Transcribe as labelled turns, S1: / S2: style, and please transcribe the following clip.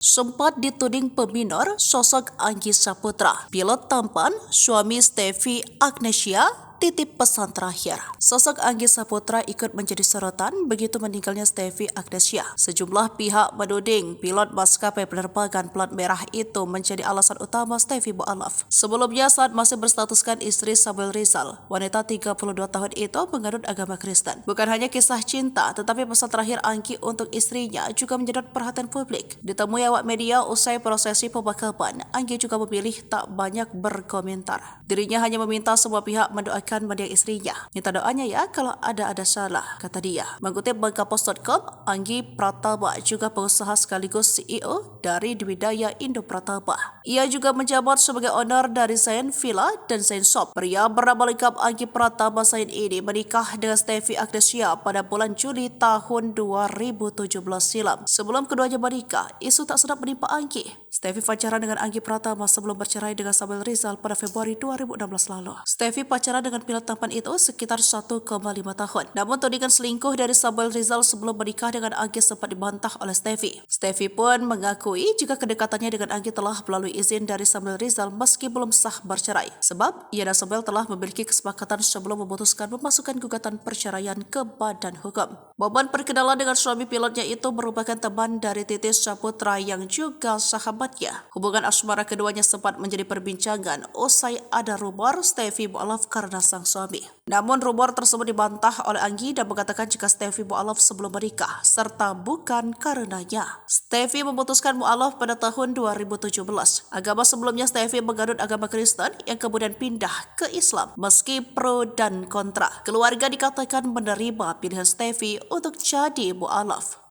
S1: Sempat dituding peminor, sosok Anggi Saputra, pilot tampan, suami Stevi Agnesia, titip pesan terakhir. Sosok Anggi Saputra ikut menjadi sorotan begitu meninggalnya Stevi Agnesia. Sejumlah pihak menuding pilot maskapai penerbangan plat merah itu menjadi alasan utama Stevi mualaf. Sebelumnya saat masih berstatuskan istri Samuel Rizal, wanita 32 tahun itu menganut agama Kristen. Bukan hanya kisah cinta, tetapi pesan terakhir Anggi untuk istrinya juga menyedot perhatian publik. Ditemui awak media usai prosesi pemakaman, Anggi juga memilih tak banyak berkomentar. Dirinya hanya meminta semua pihak mendoakan mendiang istrinya. Minta doanya ya kalau ada salah, kata dia. Mengutip Bangkapos.com, Anggi Pratama juga pengusaha sekaligus CEO dari Dwidaya Indo Pratama. Ia juga menjabat sebagai owner dari Zain Villa dan Zain Shop. Pria bernama lengkap Anggi Pratama Zain ini menikah dengan Stevi Agnesia pada bulan Juli tahun 2017 silam. Sebelum keduanya menikah, isu tak sedap menimpa Anggi. Stevi pacaran dengan Anggi Pratama sebelum bercerai dengan Samuel Rizal pada Februari 2016 lalu. Stevi pacaran dengan pilot tampan itu sekitar 1,5 tahun. Namun tudingan selingkuh dari Samuel Rizal sebelum menikah dengan Anggi sempat dibantah oleh Stevi. Stevi pun mengakui jika kedekatannya dengan Anggi telah melalui izin dari Samuel Rizal meski belum sah bercerai. Sebab ia dan Samuel telah memiliki kesepakatan sebelum memutuskan memasukkan gugatan perceraian ke badan hukum. Momen perkenalan dengan suami pilotnya itu merupakan teman dari Titis Saputra yang juga sahabatnya. Hubungan asmara keduanya sempat menjadi perbincangan usai ada rumor Stevi mualaf karena sang suami. Namun rumor tersebut dibantah oleh Anggi dan mengatakan jika Stevi mualaf sebelum menikah serta bukan karenanya. Stevi memutuskan mualaf pada tahun 2017. Agama sebelumnya Stevi menganut agama Kristen yang kemudian pindah ke Islam. Meski pro dan kontra, keluarga dikatakan menerima pilihan Stevi untuk jadi mualaf.